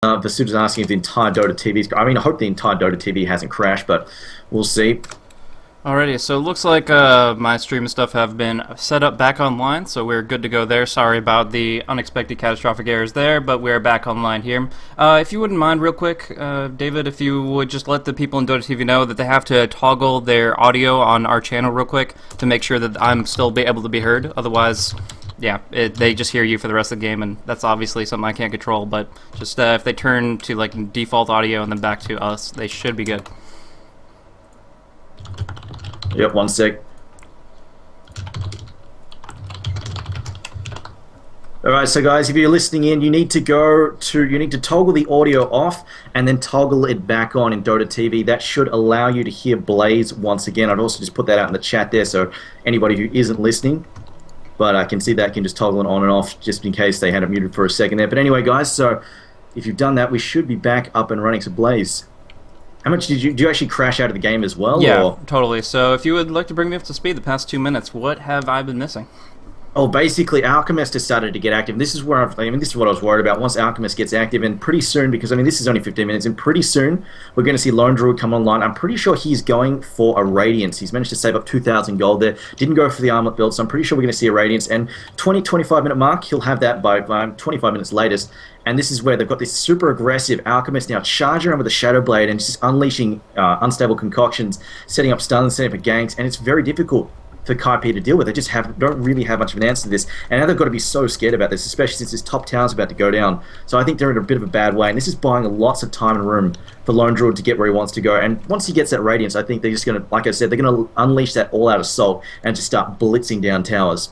Vasuda's asking if the entire Dota TV's. I mean, I hope the entire Dota TV hasn't crashed, but we'll see. Alrighty, so it looks like my stream and stuff have been set up back online, so we're good to go there. Sorry about the unexpected catastrophic errors there, but we're back online here. If you wouldn't mind real quick, David, if you would just let the people in Dota TV know that they have to toggle their audio on our channel real quick to make sure that I'm still able to be heard. Otherwise, yeah, they just hear you for the rest of the game, and that's obviously something I can't control, but just if they turn to like default audio and then back to us, they should be good. Yep, one sec. Alright, so guys, if you're listening in, you need to toggle the audio off and then toggle it back on in Dota TV. That should allow you to hear Blaze once again. I'd also just put that out in the chat there so anybody who isn't listening, but I can see that can just toggle it on and off just in case they had it muted for a second there. But anyway, guys, so if you've done that, we should be back up and running. So Blaze, how much do you actually crash out of the game as well? Yeah, or? Totally. So if you would like to bring me up to speed the past 2 minutes, what have I been missing? Oh, basically, Alchemist has started to get active. This is where this is what I was worried about. Once Alchemist gets active, and pretty soon, because this is only 15 minutes, and pretty soon we're going to see Lone Druid come online. I'm pretty sure he's going for a Radiance. He's managed to save up 2,000 gold there. Didn't go for the armlet build, so I'm pretty sure we're going to see a Radiance. And 25 minute mark, he'll have that by 25 minutes latest. And this is where they've got this super aggressive Alchemist now charging around with a Shadow Blade and just unleashing unstable concoctions, setting up stuns, setting up ganks, and it's very difficult for Kaipi to deal with. They just don't really have much of an answer to this, and now they've got to be so scared about this, especially since this top tower's about to go down. So I think they're in a bit of a bad way, and this is buying lots of time and room for Lone Druid to get where he wants to go. And once he gets that Radiance, I think they're just going to, like I said, they're going to unleash that all-out assault and just start blitzing down towers.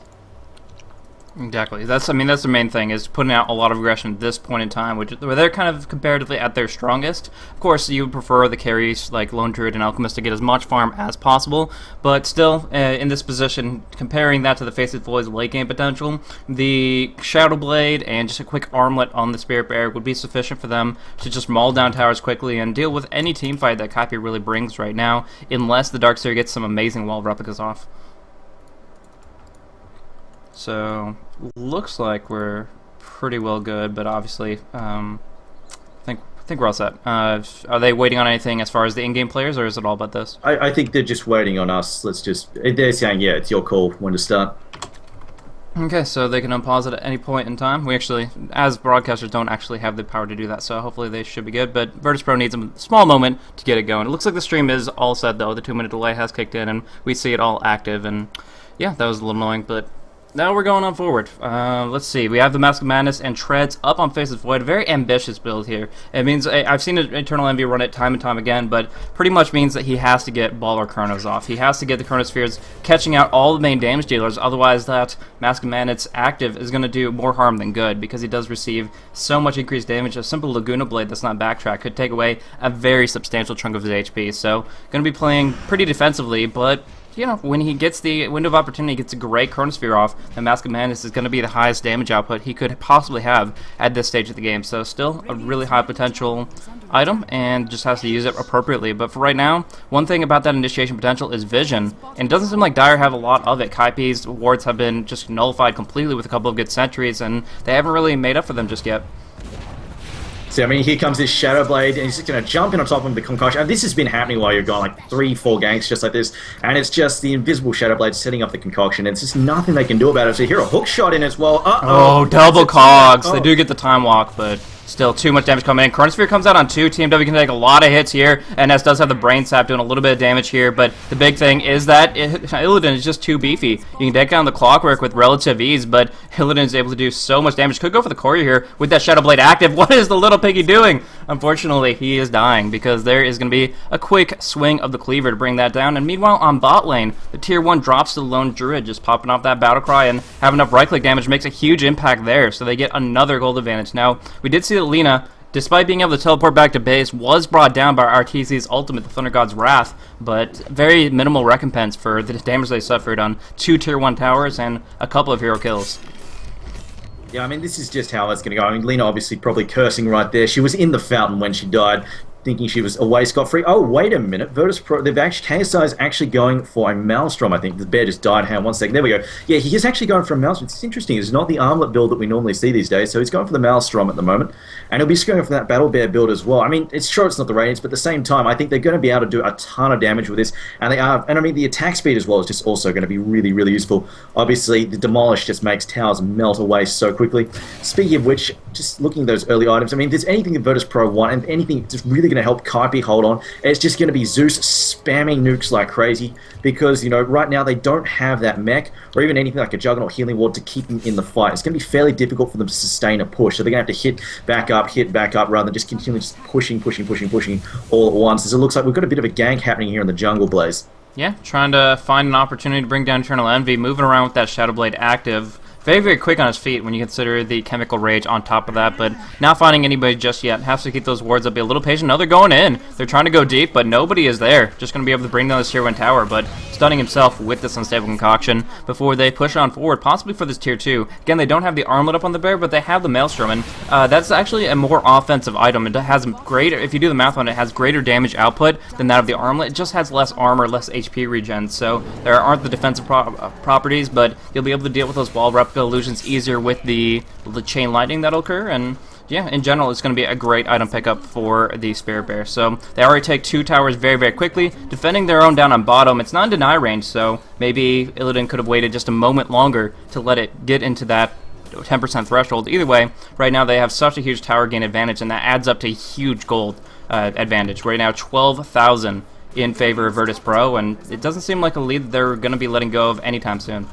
Exactly. That's the main thing, is putting out a lot of aggression at this point in time, where they're kind of comparatively at their strongest. Of course, you would prefer the carries like Lone Druid and Alchemist to get as much farm as possible, but still, in this position, comparing that to the Faceless Void's late game potential, the Shadow Blade and just a quick armlet on the Spirit Bear would be sufficient for them to just maul down towers quickly and deal with any team fight that Kaipi really brings right now, unless the Darkseer gets some amazing wall replicas off. So, looks like we're pretty well good, but obviously, I think we're all set. Are they waiting on anything as far as the in-game players, or is it all about this? I think they're just waiting on us. They're saying, yeah, it's your call when to start. Okay, so they can unpause it at any point in time. We actually, as broadcasters, don't actually have the power to do that, so hopefully they should be good. But Virtus Pro needs a small moment to get it going. It looks like the stream is all set, though. The 2-minute delay has kicked in, and we see it all active. And yeah, that was a little annoying, but now we're going on forward. Let's see. We have the Mask of Madness and Treads up on Faceless Void. A very ambitious build here. It means I've seen Eternal Envy run it time and time again, but pretty much means that he has to get Baller Chronos off. He has to get the Chronospheres catching out all the main damage dealers. Otherwise, that Mask of Madness active is going to do more harm than good, because he does receive so much increased damage. A simple Laguna Blade that's not backtrack could take away a very substantial chunk of his HP. So, going to be playing pretty defensively, but you know, when he gets the window of opportunity, gets a great Chronosphere off, the Mask of Madness is going to be the highest damage output he could possibly have at this stage of the game. So still a really high potential item, and just has to use it appropriately. But for right now, one thing about that initiation potential is vision, and it doesn't seem like Dire have a lot of it. Kaipi's wards have been just nullified completely with a couple of good sentries, and they haven't really made up for them just yet. So, here comes this Shadow Blade, and he's just going to jump in on top of him with the Concoction. And this has been happening while you're going like 3-4 ganks just like this, and it's just the invisible Shadow Blade setting up the Concoction. It's just nothing they can do about it. So you hear a hook shot in as well. Oh, double cogs. They do get the time walk, but still too much damage coming in. Chronosphere comes out on 2. TMW can take a lot of hits here. NS does have the Brain Sap doing a little bit of damage here, but the big thing is that Illidan is just too beefy. You can take down the Clockwork with relative ease, but Illidan is able to do so much damage. Could go for the Courier here with that Shadow Blade active. What is the little piggy doing? Unfortunately, he is dying, because there is going to be a quick swing of the Cleaver to bring that down. And meanwhile, on bot lane, the Tier 1 drops to the Lone Druid, just popping off that Battle Cry, and have enough right-click damage makes a huge impact there, so they get another gold advantage. Now, we did see that Lina, despite being able to teleport back to base, was brought down by RTZ's ultimate, the Thunder God's Wrath, but very minimal recompense for the damage they suffered on 2 Tier 1 towers and a couple of hero kills. Yeah, this is just how it's going to go. Lena obviously probably cursing right there. She was in the fountain when she died. thinking she was away scot-free. Oh, wait a minute. Virtus Pro, KSI is actually going for a Maelstrom, I think. The bear just died. Hang on 1 second. There we go. Yeah, he is actually going for a Maelstrom. It's interesting. It's not the armlet build that we normally see these days, so he's going for the Maelstrom at the moment. And he'll be going for that Battle Bear build as well. I mean, it's sure it's not the Radiance, but at the same time, I think they're going to be able to do a ton of damage with this. And they are, and I mean, the attack speed as well is just also going to be really, really useful. Obviously, the Demolish just makes towers melt away so quickly. Speaking of which, just looking at those early items, I mean, if there's anything that Virtus Pro want, and anything that's really going to help Kaipi hold on, it's just going to be Zeus spamming nukes like crazy, because, you know, right now they don't have that mech, or even anything like a Juggernaut Healing Ward to keep them in the fight. It's going to be fairly difficult for them to sustain a push, so they're going to have to hit back up, rather than just continually just pushing all at once. As it looks like we've got a bit of a gank happening here in the jungle, Blaze. Yeah, trying to find an opportunity to bring down Eternal Envy, moving around with that Shadow Blade active. Very, very quick on his feet when you consider the Chemical Rage on top of that, but not finding anybody just yet. Has to keep those wards up, be a little patient. No, they're going in. They're trying to go deep, but nobody is there. Just going to be able to bring down this Tier 1 tower, but stunning himself with this Unstable Concoction before they push on forward, possibly for this Tier 2. Again, they don't have the armlet up on the bear, but they have the Maelstrom, and that's actually a more offensive item. It has greater, if you do the math on it, it has greater damage output than that of the armlet. It just has less armor, less HP regen, so there aren't the defensive properties, but you'll be able to deal with those wall replica illusions easier with the chain lightning that'll occur, and yeah, in general, it's going to be a great item pickup for the Spirit Bear. So they already take 2 towers very, very quickly, defending their own down on bottom. It's not in deny range, so maybe Illidan could have waited just a moment longer to let it get into that 10% threshold. Either way, right now they have such a huge tower gain advantage, and that adds up to huge gold advantage. Right now, 12,000 in favor of Virtus Pro, and it doesn't seem like a lead that they're going to be letting go of anytime soon.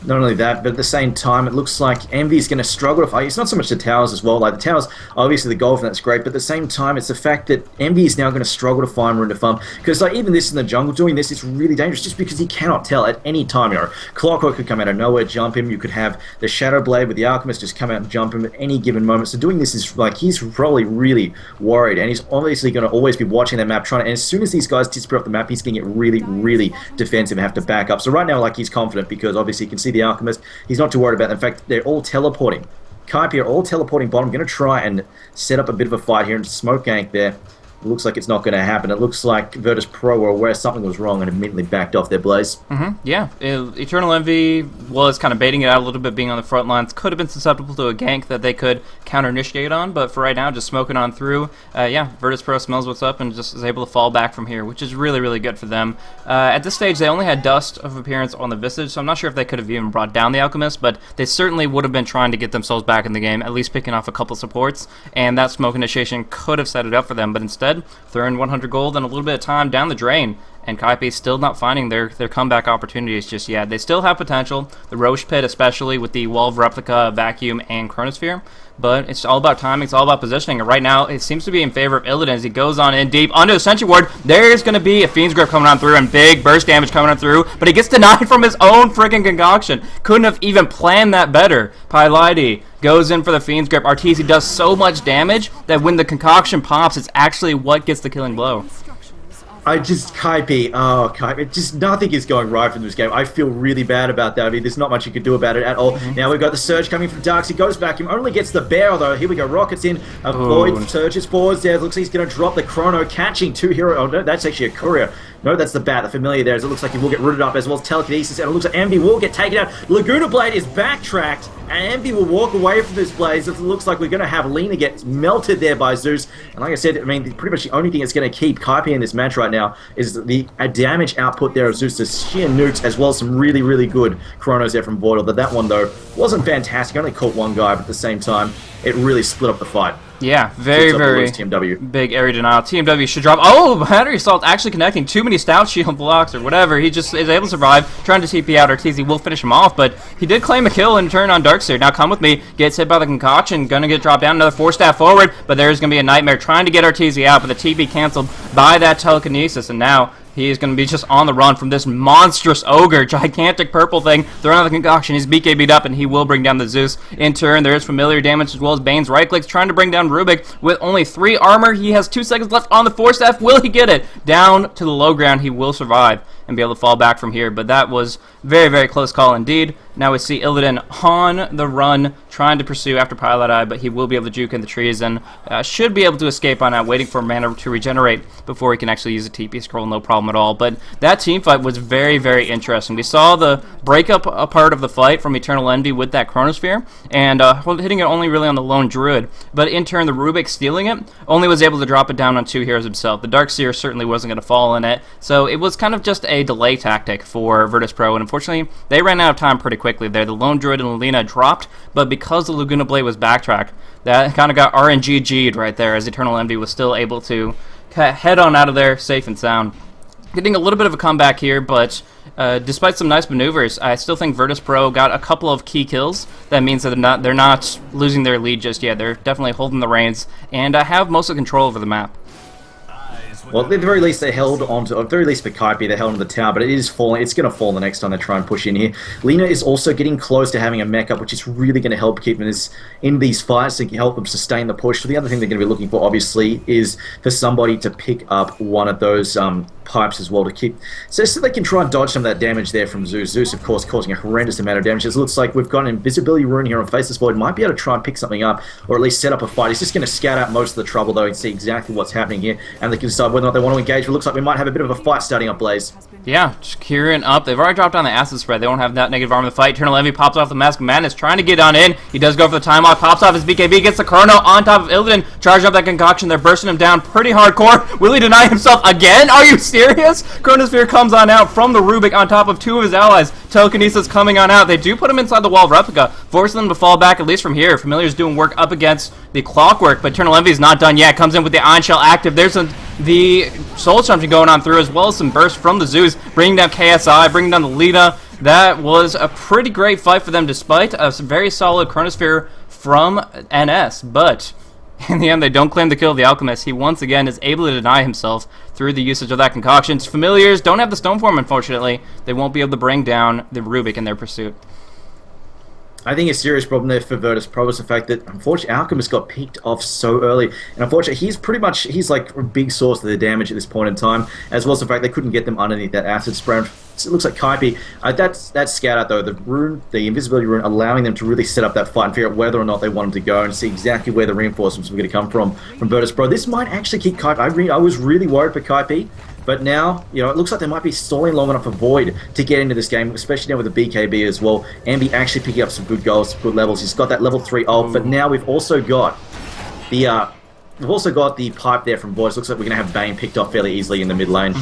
Not only that, but at the same time, it looks like Envy's going to struggle to fight. It's not so much the towers as well. Like, the towers, obviously the gold, and that's great, but at the same time, it's the fact that Envy is now going to struggle to find room to farm. Because, like, even this in the jungle, doing this is really dangerous, just because he cannot tell at any time. You know, Clockwork could come out of nowhere, jump him. You could have the Shadow Blade with the Alchemist just come out and jump him at any given moment. So doing this is, like, he's probably really worried, and he's obviously going to always be watching that map, trying to, and as soon as these guys disappear off the map, he's going to get really, really defensive and have to back up. So right now, like, he's confident, because obviously you can see the Alchemist. He's not too worried about that. In fact, they're all teleporting. Kaipi are all teleporting bottom. Going to try and set up a bit of a fight here and smoke gank there. It looks like it's not going to happen. It looks like Virtus Pro were aware something was wrong and immediately backed off their Blaze. Yeah, Eternal Envy was kind of baiting it out a little bit, being on the front lines. Could have been susceptible to a gank that they could counter-initiate on, but for right now, just smoking on through. Yeah, Virtus Pro smells what's up and just is able to fall back from here, which is really, really good for them. At this stage, they only had Dust of Appearance on the Visage, so I'm not sure if they could have even brought down the Alchemist, but they certainly would have been trying to get themselves back in the game, at least picking off a couple supports, and that smoke initiation could have set it up for them, but instead, throwing 100 gold and a little bit of time down the drain, and Kaipi still not finding their comeback opportunities just yet. They still have potential, the Roche Pit especially with the Wall of Replica, Vacuum, and Chronosphere, but it's all about timing, it's all about positioning, and right now it seems to be in favor of Illidan as he goes on in deep onto the Sentry Ward. There's going to be a Fiend's Grip coming on through and big burst damage coming on through, but he gets denied from his own freaking concoction. Couldn't have even planned that better. Pylides goes in for the Fiend's Grip. Arteezy does so much damage that when the concoction pops, it's actually what gets the killing blow. Kaipi, just nothing is going right from this game. I feel really bad about that. I mean, there's not much you can do about it at all. Now we've got the Surge coming from Darks. He goes back. He only gets the bear, though. Here we go. Rockets in. Void surges forwards there. Looks like he's going to drop the Chrono, catching 2 hero. Oh, no, that's actually a Courier. No, that's the bat, the familiar there, as it looks like he will get rooted up, as well as Telekinesis, and it looks like Envy will get taken out. Laguna Blade is backtracked, and Envy will walk away from this Blaze. It looks like we're going to have Lena get melted there by Zeus. And like I said, I mean, pretty much the only thing that's going to keep Kaipi in this match right now is the damage output there of Zeus, the sheer nukes, as well as some really, really good Chronos there from Voidal. But that one, though, wasn't fantastic. Only caught one guy, but at the same time, it really split up the fight. Yeah, very, very big area denial. TMW should drop. Oh, Battery Assault actually connecting too many Stout Shield blocks or whatever. He just is able to survive. Trying to TP out. Arteezy will finish him off, but he did claim a kill and turn on Darkseer. Now come with me. Gets hit by the Concoction. Gonna get dropped down. Another 4-staff forward, but there's gonna be a Nightmare trying to get Arteezy out, but the TP canceled by that Telekinesis, and now he is going to be just on the run from this monstrous ogre, gigantic purple thing, throwing out the concoction. He's BKB'd up, and he will bring down the Zeus. In turn, there is familiar damage as well as Bane's right clicks, trying to bring down Rubik with only 3 armor. He has 2 seconds left on the 4-staff. Will he get it? Down to the low ground, he will survive. and be able to fall back from here. But that was very, very close call indeed. Now we see Illidan on the run, trying to pursue after Pilot Eye, but he will be able to juke in the trees and should be able to escape on out, waiting for mana to regenerate before he can actually use a TP scroll, no problem at all. But that team fight was very, very interesting. We saw the breakup a part of the fight from Eternal Envy with that Chronosphere, and hitting it only really on the lone Druid, but in turn the Rubik stealing it only was able to drop it down on 2 heroes himself. The Darkseer certainly wasn't going to fall in it, so it was kind of just a delay tactic for Virtus.pro, and unfortunately they ran out of time pretty quickly there. The lone Druid and Lina dropped, but because the Laguna Blade was backtracked, that kind of got RNG'd right there, as Eternal Envy was still able to head on out of there safe and sound. Getting a little bit of a comeback here, but despite some nice maneuvers, I still think Virtus.pro got a couple of key kills. That means that they're not losing their lead just yet. They're definitely holding the reins and have most of the control over the map. Well, at the very least, they held on to, at the very least for Kaipi, they held on to the tower, but it is falling. It's going to fall the next time they try and push in here. Lina is also getting close to having a mech up, which is really going to help keep them in these fights to help them sustain the push. So the other thing they're going to be looking for, obviously, is for somebody to pick up one of those pipes as well to keep, so they can try and dodge some of that damage there from Zeus. Zeus, of course, causing a horrendous amount of damage. It looks like we've got an invisibility rune here on Faceless Void. Might be able to try and pick something up, or at least set up a fight. He's just going to scout out most of the trouble, though, and see exactly what's happening here, and they can decide whether or not they want to engage. It looks like we might have a bit of a fight starting up, Blaze. Yeah, just curing up. They've already dropped down the acid spread. They won't have that negative armor in the fight. Eternal Envy pops off the Mask of Madness, trying to get on in. He does go for the time lock, pops off his BKB, gets the Chrono on top of Illidan, charging up that concoction. They're bursting him down pretty hardcore. Will he deny himself again? Are you serious? Chronosphere comes on out from the Rubik on top of 2 of his allies. Telekinesis coming on out. They do put him inside the wall of replica, forcing them to fall back at least from here. Familiar's doing work up against the Clockwork, but Eternal Envy is not done yet. Comes in with the Iron Shell active. There's the Soul Assumption going on through, as well as some bursts from the Zeus, bringing down KSI, bringing down the Lina. That was a pretty great fight for them, despite a very solid Chronosphere from NS, but in the end, they don't claim the kill of the Alchemist. He once again is able to deny himself through the usage of that concoction. Familiars don't have the Stoneform, unfortunately. They won't be able to bring down the Rubik in their pursuit. I think a serious problem there for Virtus.pro is the fact that, unfortunately, Alchemist got picked off so early. And unfortunately, he's like a big source of the damage at this point in time, as well as the fact they couldn't get them underneath that acid spray. It looks like Kaipi, that's scout out though, the rune, the invisibility rune, allowing them to really set up that fight and figure out whether or not they want them to go and see exactly where the reinforcements were going to come from Virtus.pro. This might actually keep Kaipi. I was really worried for Kaipi, but now, it looks like they might be stalling long enough for Void to get into this game, especially now with the BKB as well. Ambi actually picking up some good goals, some good levels. He's got that level 3 ult, but now we've also got the pipe there from Void. Looks like we're going to have Bane picked off fairly easily in the mid lane.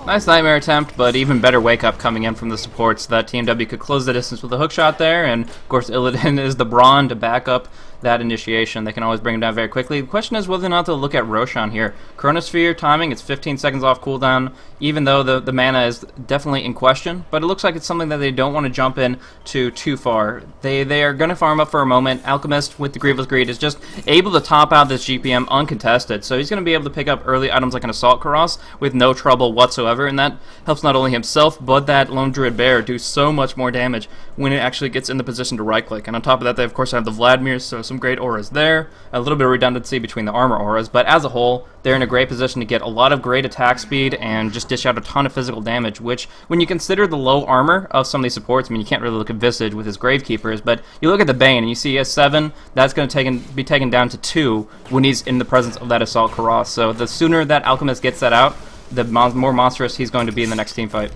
Nice Nightmare attempt, but even better wake up coming in from the supports. That TMW could close the distance with a hook shot there, and of course Illidan is the Brawn to back up that initiation. They can always bring him down very quickly. The question is whether or not they'll look at Roshan here. Chronosphere timing, it's 15 seconds off cooldown, even though the mana is definitely in question, but it looks like it's something that they don't want to jump in too far. They are going to farm up for a moment. Alchemist with the Grievous Greed is just able to top out this GPM uncontested, so he's going to be able to pick up early items like an Assault Cuirass with no trouble whatsoever, and that helps not only himself, but that Lone Druid Bear do so much more damage when it actually gets in the position to right-click. And on top of that, they of course have the Vladimirs, so some great auras there. A little bit of redundancy between the armor auras, but as a whole, they're in a great position to get a lot of great attack speed and just dish out a ton of physical damage, which, when you consider the low armor of some of these supports, I mean, you can't really look at Visage with his Gravekeepers, but you look at the Bane and you see a 7, that's going to be taken down to 2 when he's in the presence of that Assault Cuirass. So the sooner that Alchemist gets that out, the more monstrous he's going to be in the next team fight.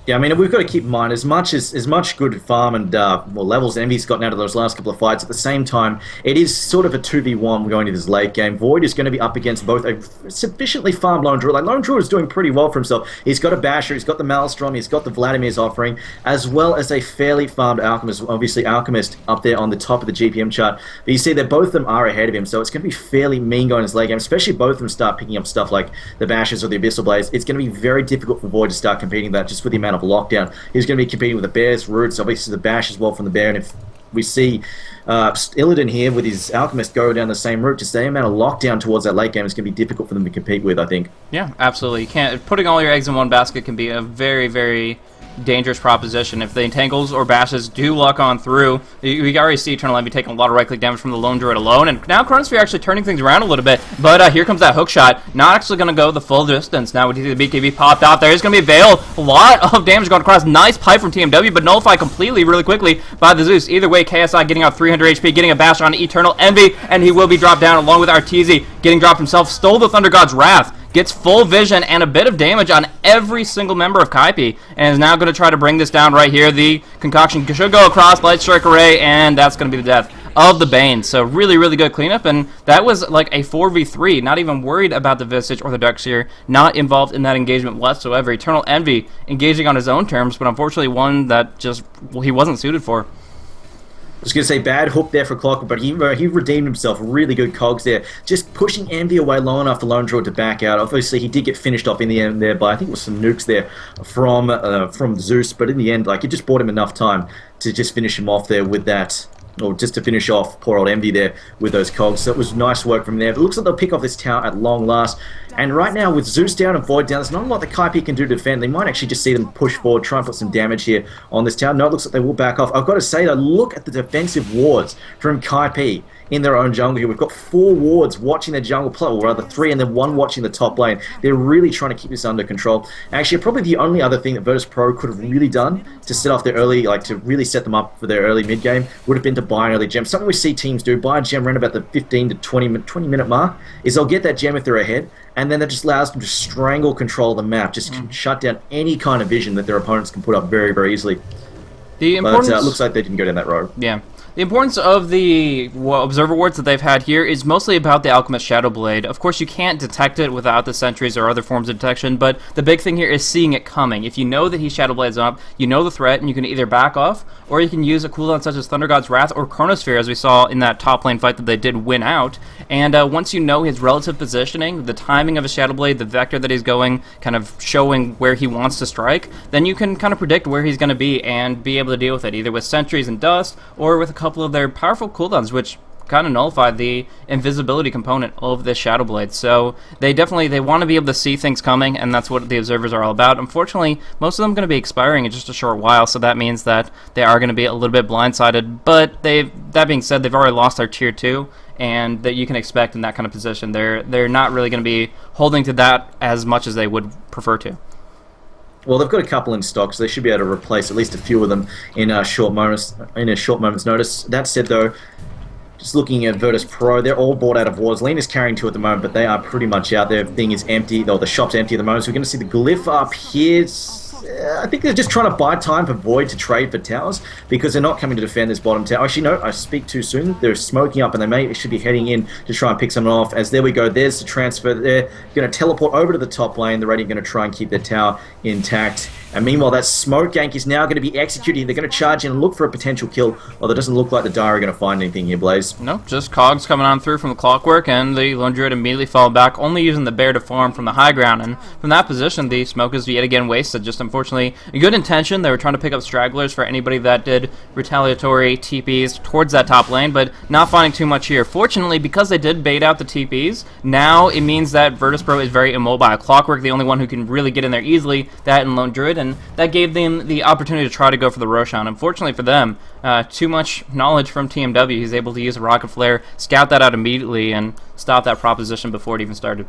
Yeah, I mean, we've got to keep in mind, as much good farm and levels Envy's gotten out of those last couple of fights, at the same time, it is sort of a 2v1 going into this late game. Void is going to be up against both a sufficiently farmed Lone Druid. Like, Lone Druid is doing pretty well for himself. He's got a Basher, he's got the Maelstrom, he's got the Vladimir's offering, as well as a fairly farmed Alchemist. Obviously, Alchemist up there on the top of the GPM chart. But you see that both of them are ahead of him, so it's going to be fairly mean going in this late game, especially if both of them start picking up stuff like the Bashers or the Abyssal Blades. It's going to be very difficult for Void to start competing with that, just with the amount of lockdown. He's going to be competing with the Bears, Roots, obviously the Bash as well from the Bear, and if we see Illidan here with his Alchemist go down the same route, just the amount of lockdown towards that late game is going to be difficult for them to compete with, I think. Yeah, absolutely. You can't, putting all your eggs in one basket can be a very, very dangerous proposition. If the entangles or bashes do lock on through, we already see Eternal Envy taking a lot of right-click damage from the Lone Druid alone, and now Chronosphere actually turning things around a little bit, but here comes that hook shot. Not actually going to go the full distance. Now we see the BKB popped out. There is going to be a Veil. A lot of damage going across. Nice pipe from TMW, but nullified completely really quickly by the Zeus. Either way, KSI getting out 300 HP, getting a bash on Eternal Envy, and he will be dropped down along with Arteezy getting dropped himself. Stole the Thunder God's Wrath. Gets full vision and a bit of damage on every single member of Kaipi, and is now going to try to bring this down right here. The concoction should go across, Light Strike Array, and that's going to be the death of the Bane. So really, really good cleanup, and that was like a 4v3. Not even worried about the Visage or the Darkseer. Not involved in that engagement whatsoever. Eternal Envy engaging on his own terms, but unfortunately one that just he wasn't suited for. I was going to say bad hook there for Clockwork, but he redeemed himself. Really good cogs there. Just pushing Envy away long enough for Lone Druid to back out. Obviously, he did get finished off in the end there by, I think it was some nukes there from Zeus, but in the end, like, it just bought him enough time to just finish him off there with that, or just to finish off poor old Envy there with those cogs. So it was nice work from there. But it looks like they'll pick off this tower at long last. And right now, with Zeus down and Void down, there's not a lot that Kaipi can do to defend. They might actually just see them push forward, try and put some damage here on this tower. No, it looks like they will back off. I've got to say, though, look at the defensive wards from Kaipi in their own jungle here. We've got 4 wards watching their jungle play, or rather 3, and then 1 watching the top lane. They're really trying to keep this under control. Actually, probably the only other thing that Virtus Pro could have really done to set off their early, like to really set them up for their early mid game, would have been to buy an early gem. Something we see teams do, buy a gem around about the 15 to 20 minute mark, is they'll get that gem if they're ahead, and then that just allows them to strangle control the map, just shut down any kind of vision that their opponents can put up very, very easily. But it looks like they didn't go down that road. Yeah. The importance of the observer wards that they've had here is mostly about the Alchemist Shadowblade. Of course, you can't detect it without the sentries or other forms of detection, but the big thing here is seeing it coming. If you know that he Shadowblades up, you know the threat, and you can either back off, or you can use a cooldown such as Thunder God's Wrath or Chronosphere, as we saw in that top lane fight that they did win out. And once you know his relative positioning, the timing of his Shadowblade, the vector that he's going, kind of showing where he wants to strike, then you can kind of predict where he's going to be and be able to deal with it, either with sentries and dust, or with a couple of their powerful cooldowns, which kind of nullify the invisibility component of this Shadowblade. So they want to be able to see things coming, and that's what the observers are all about. Unfortunately, most of them are going to be expiring in just a short while, so that means that they are going to be a little bit blindsided. But that being said, they've already lost their tier 2, and that you can expect in that kind of position. They're not really going to be holding to that as much as they would prefer to. Well, they've got a couple in stock, so they should be able to replace at least a few of them in a short moment's notice. That said, though, just looking at Virtus Pro, they're all bought out of wards. Lena's carrying 2 at the moment, but they are pretty much out. Their thing is empty, though the shop's empty at the moment. So we're going to see the glyph up here. I think they're just trying to buy time for Void to trade for towers, because they're not coming to defend this bottom tower. Actually, no, I speak too soon. They're smoking up, and they should be heading in to try and pick someone off. As there we go, there's the transfer. They're going to teleport over to the top lane. They're already going to try and keep their tower intact. And meanwhile, that smoke gank is now going to be executing. They're going to charge in and look for a potential kill, although it doesn't look like the Dire are going to find anything here, Blaze. No, just cogs coming on through from the Clockwork, and the Lone Druid immediately fall back, only using the bear to farm from the high ground. And from that position, the smoke is yet again wasted. Just unfortunately, a good intention. They were trying to pick up stragglers for anybody that did retaliatory TPs towards that top lane, but not finding too much here. Fortunately, because they did bait out the TPs, now it means that Virtus Pro is very immobile. Clockwork, the only one who can really get in there easily, that and Lone Druid, and that gave them the opportunity to try to go for the Roshan. Unfortunately for them, too much knowledge from TMW. He's able to use a Rocket Flare, scout that out immediately, and stop that proposition before it even started.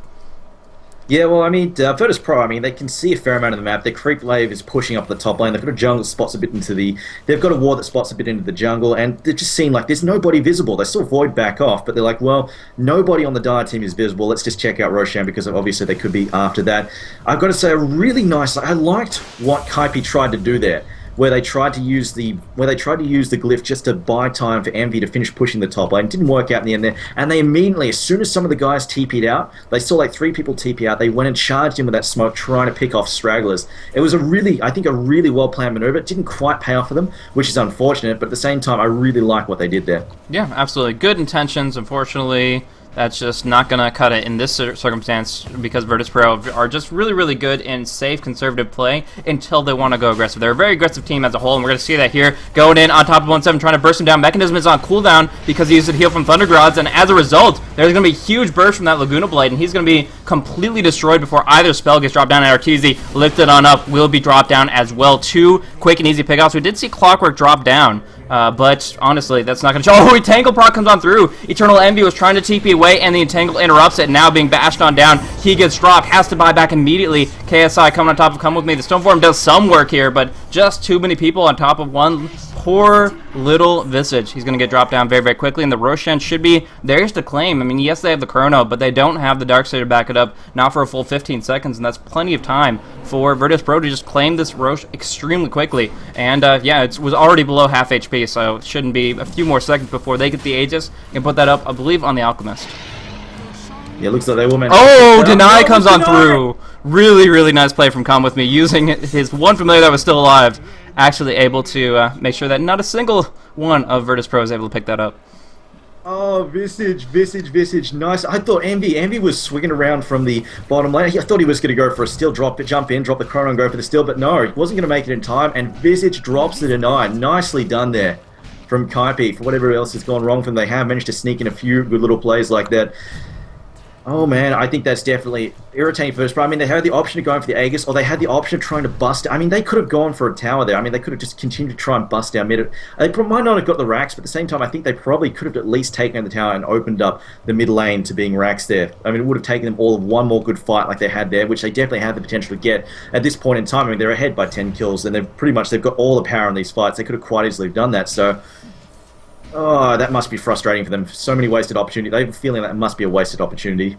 Yeah, well, I mean, Virtus Pro, I mean, they can see a fair amount of the map. Their creep wave is pushing up the top lane. They've got a jungle that spots a bit into the... They've got a ward that spots a bit into the jungle, and they're just seeing, like, there's nobody visible. They still Void back off, but they're like, well, nobody on the Dire team is visible. Let's just check out Roshan, because obviously they could be after that. I've got to say, a really nice... I liked what Kaipi tried to do there, where they tried to use the glyph just to buy time for Envy to finish pushing the top lane. It didn't work out in the end there, and they immediately, as soon as some of the guys TP'd out, they saw like 3 people TP out, they went and charged in with that smoke, trying to pick off stragglers. It was I think a really well planned maneuver. It didn't quite pay off for them, which is unfortunate, but at the same time, I really like what they did there. Yeah, absolutely. Good intentions. Unfortunately, That's just not going to cut it in this circumstance because Virtus.pro are just really, really good in safe, conservative play until they want to go aggressive. They're a very aggressive team as a whole, and we're going to see that here. Going in on top of 1-7, trying to burst him down. Mechanism is on cooldown because he used to heal from Thundergrods, and as a result, there's going to be a huge burst from that Laguna Blade, and he's going to be completely destroyed before either spell gets dropped down. And Arteezy, lifted on up, will be dropped down as well. 2 quick and easy pickoffs. We did see Clockwork drop down. But honestly, that's not going to show. Oh, Entangle proc comes on through. Eternal Envy was trying to TP away, and the Entangle interrupts it. Now being bashed on down, he gets dropped, has to buy back immediately. KSI coming on top of Come With Me. The Stoneform does some work here, but just too many people on top of one poor little Visage. He's going to get dropped down very, very quickly, and the Roshan should be theirs to claim. I mean, yes, they have the Chrono, but they don't have the Darkseid to back it up, not for a full 15 seconds, and that's plenty of time for Virtus.pro to just claim this Rosh extremely quickly. And, yeah, it was already below half HP, so it shouldn't be a few more seconds before they get the Aegis and put that up, I believe, on the Alchemist. Yeah, looks like they will manage. Oh, Deny comes on through. Really, really nice play from Come With Me, using his one familiar that was still alive, actually able to make sure that not a single one of Virtus.pro is able to pick that up. Oh, Visage, nice. I thought Envy was swinging around from the bottom lane. I thought he was going to go for a steal, jump in, drop the Chrono and go for the steal, but no, he wasn't going to make it in time, and Visage drops the Deny. Nicely done there from Kaipi. For whatever else has gone wrong for them, they have managed to sneak in a few good little plays like that. Oh man, I think that's definitely irritating for Virtus.pro. I mean, they had the option of going for the Aegis, or they had the option of trying to bust. I mean, they could have gone for a tower there. I mean, they could have just continued to try and bust down mid. They might not have got the racks, but at the same time, I think they probably could have at least taken the tower and opened up the mid lane to being racks there. I mean, it would have taken them all of one more good fight like they had there, which they definitely had the potential to get at this point in time. I mean, they're ahead by 10 kills, and they've got all the power in these fights. They could have quite easily done that, so... Oh, that must be frustrating for them. So many wasted opportunities. They have a feeling that it must be a wasted opportunity.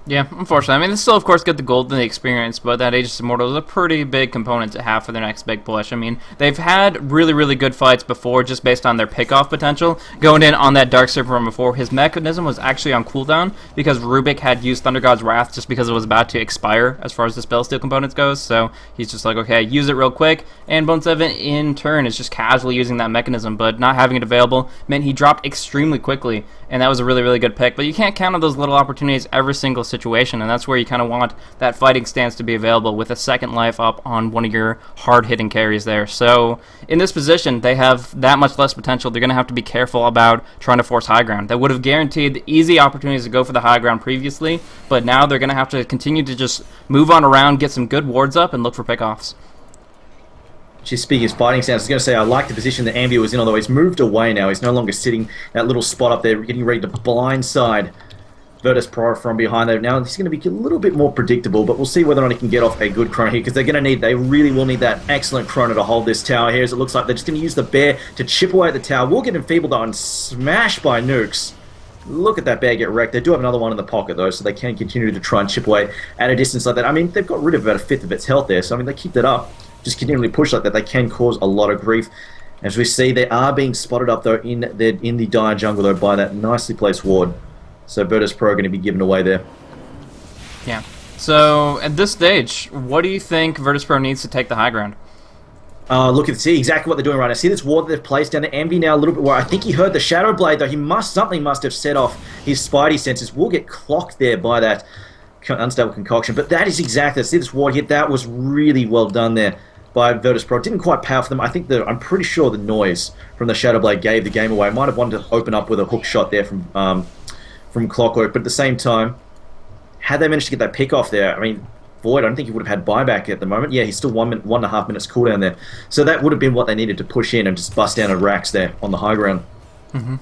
Yeah, unfortunately. I mean, they still, of course, get the gold and the experience, but that Aegis Immortal is a pretty big component to have for their next big push. I mean, they've had really, really good fights before just based on their pickoff potential. Going in on that Dark Serpent from before, his mechanism was actually on cooldown because Rubik had used Thunder God's Wrath just because it was about to expire as far as the spell steal components goes, so he's just like, okay, use it real quick, and Bone 7 in turn is just casually using that mechanism, but not having it available meant he dropped extremely quickly, and that was a really, really good pick, but you can't count on those little opportunities every single situation, and that's where you kind of want that fighting stance to be available with a second life up on one of your hard-hitting carries there. So in this position, they have that much less potential. They're going to have to be careful about trying to force high ground. That would have guaranteed the easy opportunities to go for the high ground previously, but now they're going to have to continue to just move on around, get some good wards up, and look for pickoffs. Just speaking of fighting stance, I was going to say I like the position that Ambia was in, although he's moved away now. He's no longer sitting that little spot up there, getting ready to blindside Virtus.pro from behind there. Now he's going to be a little bit more predictable, but we'll see whether or not he can get off a good Chrono here, because they really will need that excellent Chrono to hold this tower here, as it looks like they're just going to use the bear to chip away at the tower. Will get enfeebled though and smashed by nukes. Look at that bear get wrecked. They do have another one in the pocket though, so they can continue to try and chip away at a distance like that. I mean, they've got rid of about a fifth of its health there, so I mean, they keep that up, just continually push like that, they can cause a lot of grief. As we see, they are being spotted up though in the dire jungle though by that nicely placed ward. So Virtus.pro are going to be given away there. Yeah. So at this stage, what do you think Virtus.pro needs to take the high ground? See exactly what they're doing right now. See this ward that they've placed down there. Envy now a little bit where I think he heard the Shadow Blade though. Something must have set off his Spidey senses. Will get clocked there by that unstable concoction. But that is exactly, see this ward hit. That was really well done there by Virtus.pro. It didn't quite pay off for them. I think I'm pretty sure the noise from the Shadow Blade gave the game away. I might have wanted to open up with a hook shot there from Clockwork, but at the same time, had they managed to get that pick off there, I mean, Void, I don't think he would have had buyback at the moment. Yeah, he's still 1.5 minutes cooldown there. So that would have been what they needed to push in and just bust down a racks there on the high ground.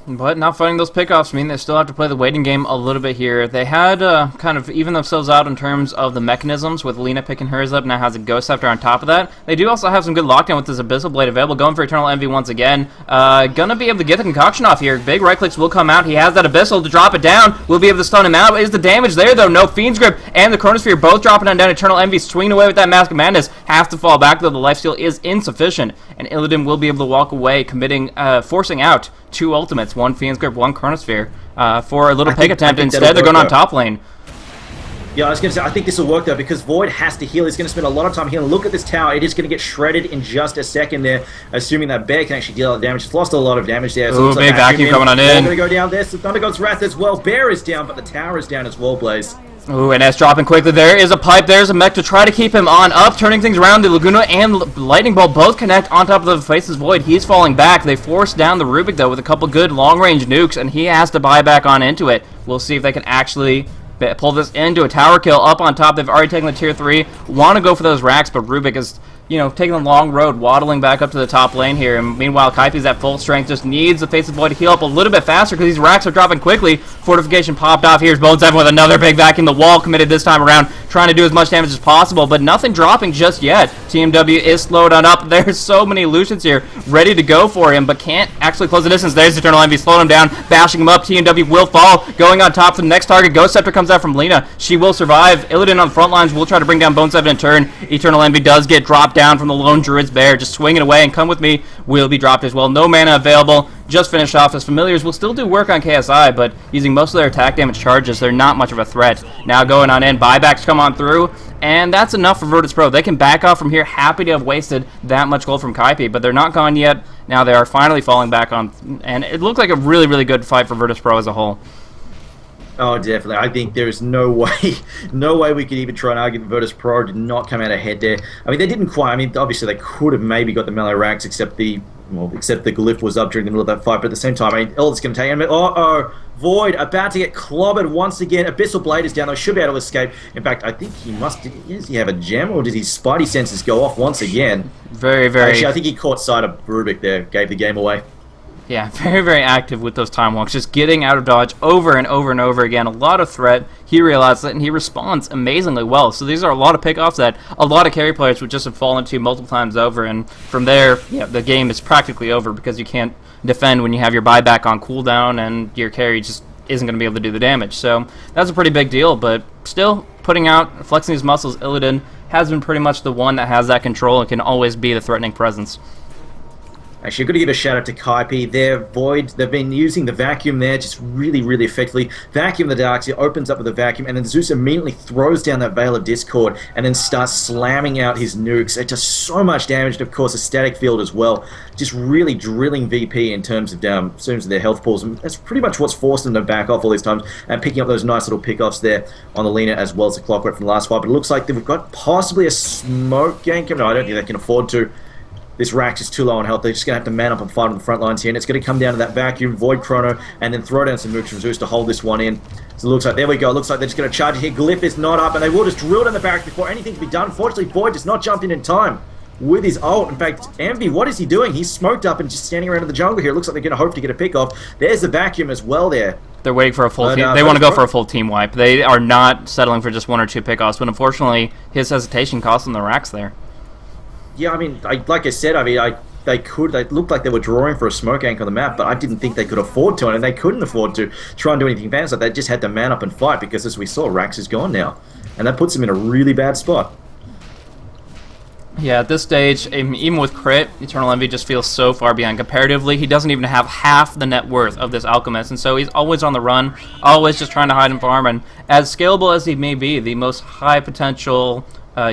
But not finding those pickoffs mean they still have to play the waiting game a little bit here. They had kind of even themselves out in terms of the mechanisms with Lina picking hers up, now has a Ghost Scepter on top of that. They do also have some good lockdown with this Abyssal Blade available, going for Eternal Envy once again. Gonna be able to get the concoction off here. Big right clicks will come out. He has that Abyssal to drop it down. We'll be able to stun him out. Is the damage there though? No, Fiend's Grip and the Chronosphere both dropping on down. Eternal Envy swinging away with that Mask of Madness. Has to fall back though. The lifesteal is insufficient, and Illidan will be able to walk away, forcing out 2 ultimates, 1 Fiend's Grip, 1 Chronosphere, for a little pick attempt. Instead, they're going on top lane. Yeah, I was going to say, I think this will work though, because Void has to heal. He's going to spend a lot of time healing. Look at this tower. It is going to get shredded in just a second there, assuming that Bear can actually deal out damage. He's lost a lot of damage there. So big vacuum coming on in. Going to go down there. So Thunder God's Wrath as well. Bear is down, but the tower is down as well, Blaze. Ooh, and that's dropping quickly. There is a pipe. There's a mech to try to keep him on up, turning things around. The Laguna and Lightning Bolt both connect on top of the Faceless Void. He's falling back. They force down the Rubik, though, with a couple good long-range nukes, and he has to buy back on into it. We'll see if they can actually pull this into a tower kill up on top. They've already taken the tier 3. Want to go for those racks, but Rubik is, taking the long road, waddling back up to the top lane here. And meanwhile, Kaipi's at full strength, just needs the Faceless Void to heal up a little bit faster because these racks are dropping quickly. Fortification popped off. Here's Bone 7 with another big vacuum. The wall committed this time around, trying to do as much damage as possible, but nothing dropping just yet. TMW is slowed on up. There's so many Lucians here ready to go for him, but can't actually close the distance. There's Eternal Envy, slowing him down, bashing him up. TMW will fall, going on top for the next target. Ghost Scepter comes out from Lina. She will survive. Illidan on the front lines will try to bring down Bone 7 in turn. Eternal Envy does get dropped down from the lone Druid's Bear, just swinging away, and Come With Me will be dropped as well. No mana available. Just finished off. As Familiars will still do work on KSI, but using most of their attack damage charges, they're not much of a threat. Now going on in, buybacks come on through, and that's enough for Virtus Pro. They can back off from here, happy to have wasted that much gold from Kaipi, but they're not gone yet. Now they are finally falling back on, and it looked like a really, really good fight for Virtus Pro as a whole. Oh, definitely. I think there is no way we could even try and argue that Virtus Pro did not come out ahead there. I mean, they didn't quite. I mean, obviously they could have maybe got the melee racks, except the glyph was up during the middle of that fight. But at the same time, I mean, all it's going to take. I mean, Void about to get clobbered once again. Abyssal Blade is down. They should be able to escape. In fact, I think he must. Does he have a gem, or did his spidey senses go off once again? Very, very. Actually, I think he caught sight of Rubik there, gave the game away. Yeah, very, very active with those time walks, just getting out of dodge over and over and over again. A lot of threat. He realizes it, and he responds amazingly well. So these are a lot of pickoffs that a lot of carry players would just have fallen to multiple times over, and from there, yeah, the game is practically over because you can't defend when you have your buyback on cooldown, and your carry just isn't going to be able to do the damage. So that's a pretty big deal, but still putting out, flexing his muscles, Illidan has been pretty much the one that has that control and can always be the threatening presence. Actually, I've got to give a shout out to Kaipi. Their Void, they've been using the vacuum there just really, really effectively. Vacuum the Darkseer opens up with a vacuum, and then Zeus immediately throws down that Veil of Discord and then starts slamming out his nukes. It does so much damage, and of course a static field as well. Just really drilling VP in terms of their health pools. And that's pretty much what's forced them to back off all these times and picking up those nice little pickoffs there on the Lina as well as the Clockwork from the last fight. But it looks like they've got possibly a smoke gank. No, I don't think they can afford to. This rack's just too low on health. They're just going to have to man up and fight on the front lines here. And it's going to come down to that vacuum, Void Chrono, and then throw down some mooks from Zeus to hold this one in. So it looks like, there we go. It looks like they're just going to charge it here. Glyph is not up, and they will just drill down the barracks before anything can be done. Fortunately, Void does not jump in time with his ult. In fact, Envy, what is he doing? He's smoked up and just standing around in the jungle here. It looks like they're going to hope to get a pick off. There's the vacuum as well there. They're waiting for a full team. They want to go for a full team wipe. They are not settling for just one or two pickoffs, but unfortunately, his hesitation cost them the racks there. Yeah, I mean, like I said, they looked like they were drawing for a smoke anchor on the map, but I didn't think they could afford to, and they couldn't afford to try and do anything fancy. So they just had to man up and fight, because as we saw, Rax is gone now, and that puts them in a really bad spot. Yeah, at this stage, even with crit, Eternal Envy just feels so far behind. Comparatively, he doesn't even have half the net worth of this Alchemist, and so he's always on the run, always just trying to hide and farm, and as scalable as he may be, the most high potential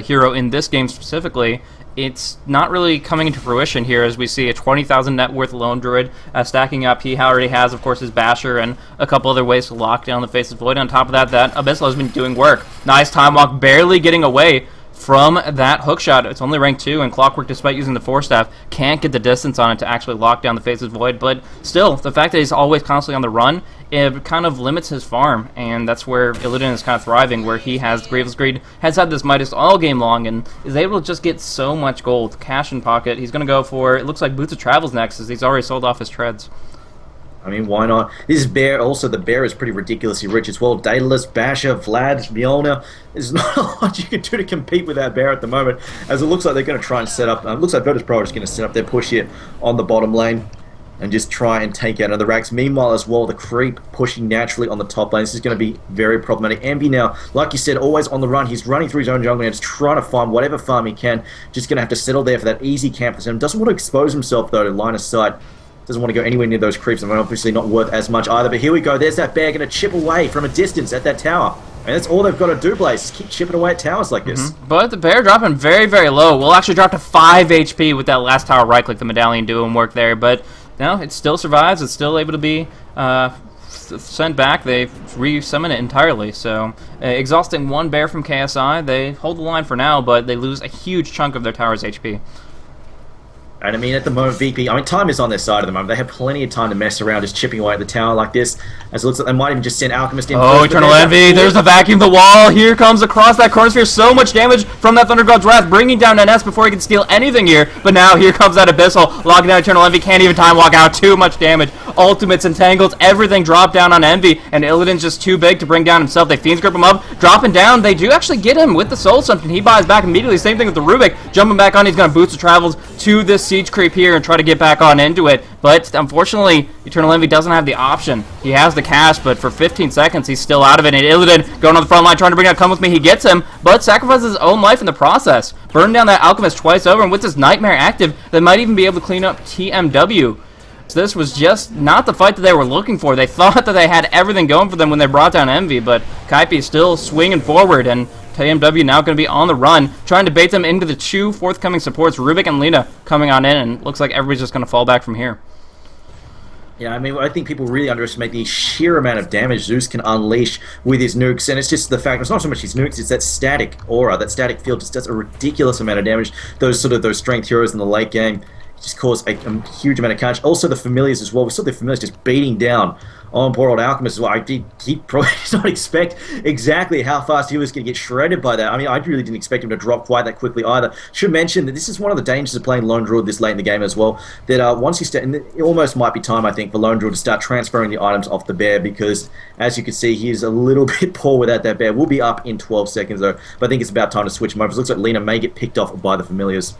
hero in this game specifically, it's not really coming into fruition here, as we see a 20,000 net worth lone druid stacking up. He already has, of course, his basher and a couple other ways to lock down the Faceless Void. On top of that, Abyssal has been doing work. Nice time walk, barely getting away from that hookshot. It's only rank 2, and Clockwork, despite using the Force Staff, can't get the distance on it to actually lock down the Faceless Void. But still, the fact that he's always constantly on the run, it kind of limits his farm, and that's where Illidan is kind of thriving, where he has Graveless Greed, has had this Midas all game long, and is able to just get so much gold. Cash in pocket. He's going to go for, it looks like Boots of Travels next, as he's already sold off his treads. I mean, why not? This Bear, also the Bear is pretty ridiculously rich as well. Daedalus, Basher, Vlad, Mjolnir. There's not a lot you can do to compete with that Bear at the moment, as it looks like they're going to try and set up, looks like Virtus Pro is going to set up their push here on the bottom lane and just try and take out another racks. Meanwhile as well, the creep pushing naturally on the top lane. This is going to be very problematic. Envy now, like you said, always on the run. He's running through his own jungle and just trying to find whatever farm he can. Just going to have to settle there for that easy camp for him. Doesn't want to expose himself though to line of sight. Doesn't want to go anywhere near those creeps. I mean, obviously not worth as much either. But here we go. There's that Bear going to chip away from a distance at that tower. And that's all they've got to do, Blaze. Keep chipping away at towers like this. But the bear dropping very, very low. We'll actually drop to 5 HP with that last tower right-click, the medallion doing work there. But no, it still survives. It's still able to be sent back. They re-summon it entirely. So exhausting one bear from KSI. They hold the line for now, but they lose a huge chunk of their tower's HP. And I mean, at the moment, VP, I mean, time is on their side at the moment. They have plenty of time to mess around, just chipping away at the tower like this. As it looks like they might even just send Alchemist in. Oh, Eternal Envy, there's the vacuum, the wall. Here comes across that Chronosphere. So much damage from that Thunder God's Wrath, bringing down NS before he can steal anything here. But now here comes that Abyssal, locking down Eternal Envy. Can't even time walk out. Too much damage. Ultimates, entangles, everything dropped down on Envy. And Illidan's just too big to bring down himself. They Fiends grip him up, dropping down. They do actually get him with the Soul Sumption. He buys back immediately. Same thing with the Rubik. Jumping back on, he's going to boost the travels to this Siege Creep here and try to get back on into it, but unfortunately Eternal Envy doesn't have the option. He has the cash, but for 15 seconds he's still out of it, and Illidan going on the front line trying to bring out Come With Me. He gets him, but sacrifices his own life in the process, burning down that Alchemist twice over, and with this Nightmare active, they might even be able to clean up TMW. So this was just not the fight that they were looking for. They thought that they had everything going for them when they brought down Envy, but Kaipi is still swinging forward, and TMW now going to be on the run, trying to bait them into the two forthcoming supports. Rubik and Lina coming on in, and looks like everybody's just going to fall back from here. Yeah, I mean, I think people really underestimate the sheer amount of damage Zeus can unleash with his nukes, and it's just the fact, it's not so much his nukes, it's that static aura, that static field just does a ridiculous amount of damage. Those strength heroes in the late game just cause a huge amount of carnage. Also the Familiars as well, we saw the Familiars just beating down on poor old Alchemist as well. He probably did not expect exactly how fast he was going to get shredded by that. I mean, I really didn't expect him to drop quite that quickly either. Should mention that this is one of the dangers of playing Lone Druid this late in the game as well, that once you start, and it almost might be time, I think, for Lone Druid to start transferring the items off the bear, because as you can see, he is a little bit poor without that bear. We'll be up in 12 seconds though, but I think it's about time to switch him over. It looks like Lina may get picked off by the Familiars.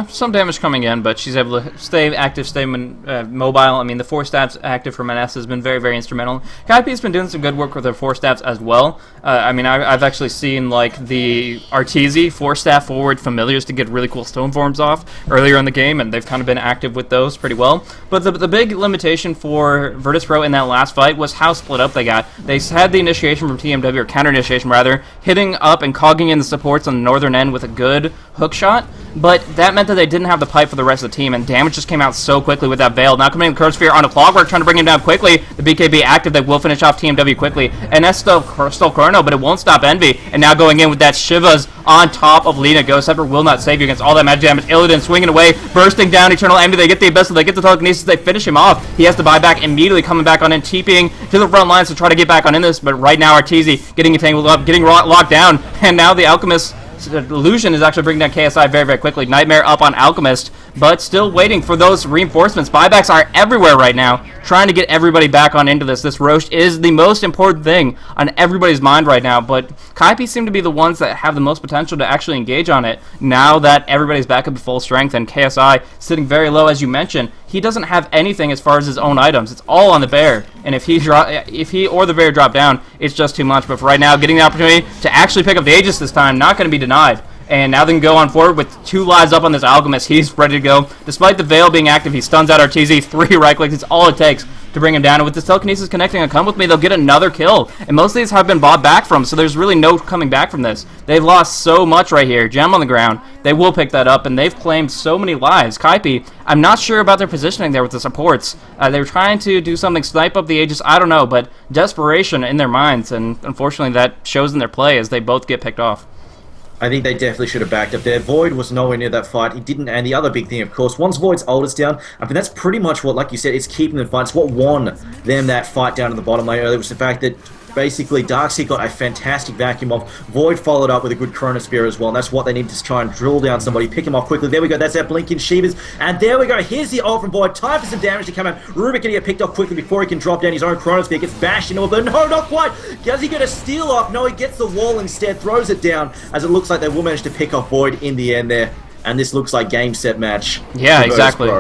Some damage coming in, but she's able to stay active, stay mobile. I mean, the 4 stats active for Maness has been very, very instrumental. Kaipi's been doing some good work with her 4 stats as well. I mean, I've actually seen like the Arteezy 4-staff forward Familiars to get really cool stone forms off earlier in the game, and they've kind of been active with those pretty well. But the big limitation for Virtus.pro in that last fight was how split up they got. They had the initiation from TMW, or counter initiation rather, hitting up and cogging in the supports on the northern end with a good hook shot, but that meant that they didn't have the pipe for the rest of the team, and damage just came out so quickly with that Veil. Now coming in the Chronosphere on a Clockwork, trying to bring him down quickly. The BKB active, they will finish off TMW quickly, and that's still Chrono, but it won't stop Envy, and now going in with that Shivas on top of Lina. Ghost Scepter will not save you against all that magic damage. Illidan swinging away, bursting down Eternal Envy. They get the Abyssal, they get the Telekinesis, they finish him off. He has to buy back immediately, coming back on in, TPing to the front lines to try to get back on in this, but right now Arteezy getting entangled up, getting locked down, and now the Alchemist Illusion is actually bringing down KSI very, very quickly. Nightmare up on Alchemist, but still waiting for those reinforcements. Buybacks are everywhere right now, trying to get everybody back on into this. This Roche is the most important thing on everybody's mind right now, but Kaipi seem to be the ones that have the most potential to actually engage on it now that everybody's back up to full strength, and KSI sitting very low, as you mentioned. He doesn't have anything as far as his own items. It's all on the bear, and if he or the bear drop down, it's just too much. But for right now, getting the opportunity to actually pick up the Aegis this time, not going to be denied. And now they can go on forward with 2 lives up on this Alchemist. He's ready to go. Despite the Veil being active, he stuns out Arteezy. 3 right clicks. It's all it takes to bring him down. And with this Telekinesis connecting and Come With Me, they'll get another kill. And most of these have been bought back from, so there's really no coming back from this. They've lost so much right here. Gem on the ground. They will pick that up, and they've claimed so many lives. Kaipi, I'm not sure about their positioning there with the supports. They were trying to do something, snipe up the Aegis, I don't know, but desperation in their minds, and unfortunately that shows in their play as they both get picked off. I think they definitely should have backed up there. Void was nowhere near that fight. He didn't, and the other big thing, of course, once Void's ult's down, I mean, that's pretty much what, like you said, it's keeping them fight. It's what won them that fight down in the bottom lane earlier, was the fact that basically Darkseid got a fantastic vacuum off. Void followed up with a good Chronosphere as well, and that's what they need to try and drill down somebody, pick him off quickly. There we go, that's that blinking Shivas, and there we go, here's the ult from Void. Time for some damage to come out. Rubik can get picked off quickly before he can drop down his own Chronosphere, gets bashed into it, but no, not quite. Does he get a steal off? No, he gets the wall instead, throws it down, as it looks like they will manage to pick off Void in the end there, and this looks like game, set, match. Yeah, exactly.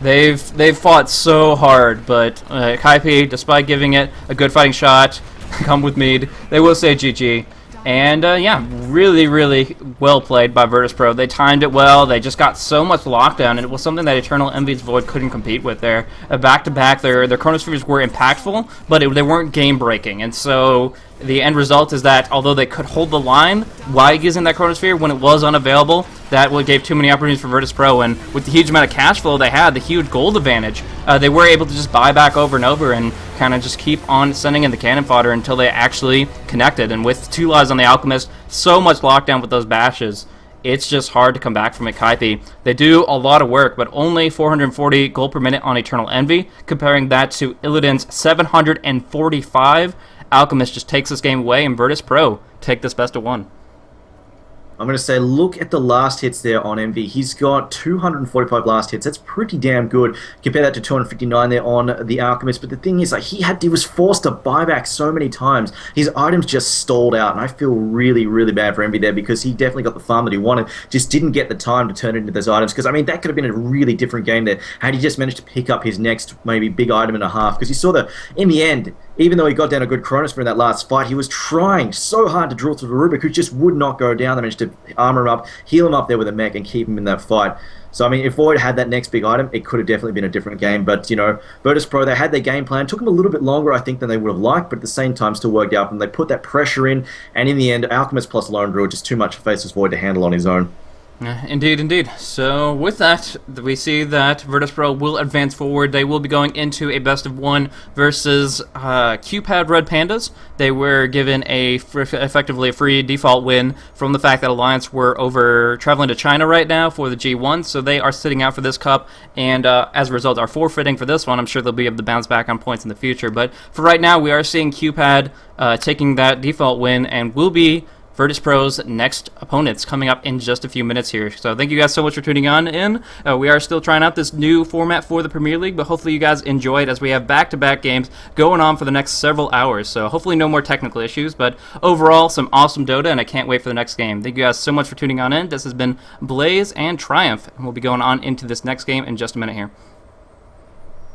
They've fought so hard, but Kaipi, despite giving it a good fighting shot, Come With Me, they will say GG. And yeah, really, really well played by Virtus.pro. They timed it well. They just got so much lockdown, and it was something that Eternal Envy's Void couldn't compete with there. Back-to-back, their Chronospheres were impactful, but they weren't game-breaking. And so the end result is that although they could hold the line while using that Chronosphere when it was unavailable, that gave too many opportunities for Virtus.pro. And with the huge amount of cash flow they had, the huge gold advantage, they were able to just buy back over and over and kind of just keep on sending in the cannon fodder until they actually connected. And with 2 lives on the Alchemist, so much lockdown with those bashes, it's just hard to come back from it. Kaipi, they do a lot of work, but only 440 gold per minute on Eternal Envy. Comparing that to Illidan's 745, Alchemist just takes this game away, and Virtus.pro take this best of 1. I'm going to say, look at the last hits there on Envy. He's got 245 last hits. That's pretty damn good. Compare that to 259 there on the Alchemist. But the thing is, like, he was forced to buy back so many times. His items just stalled out, and I feel really, really bad for Envy there because he definitely got the farm that he wanted, just didn't get the time to turn it into those items. Because, I mean, that could have been a really different game there had he just managed to pick up his next maybe big item and a half. Because you saw in the end, even though he got down a good Chronosphere in that last fight, he was trying so hard to drill through the Rubik, who just would not go down. They managed to armor him up, heal him up there with a mech, and keep him in that fight. So, I mean, if Void had that next big item, it could have definitely been a different game. But, you know, Virtus.pro, they had their game plan. Took them a little bit longer, I think, than they would have liked, but at the same time still worked out. And they put that pressure in, and in the end, Alchemist plus Lone Druid, just too much for Faceless Void to handle on his own. Indeed, indeed. So with that, we see that Virtus.pro will advance forward. They will be going into a best of 1 versus QPad Red Pandas. They were given effectively a free default win from the fact that Alliance were traveling to China right now for the G1, so they are sitting out for this cup, and as a result are forfeiting for this one. I'm sure they'll be able to bounce back on points in the future, but for right now, we are seeing QPad taking that default win and will be Virtus.pro's next opponents coming up in just a few minutes here. So thank you guys so much for tuning in. We are still trying out this new format for the Premier League, but hopefully you guys enjoy it as we have back-to-back games going on for the next several hours. So hopefully no more technical issues, but overall some awesome Dota, and I can't wait for the next game. Thank you guys so much for tuning in. This has been Blaze and Triumph, and we'll be going on into this next game in just a minute here.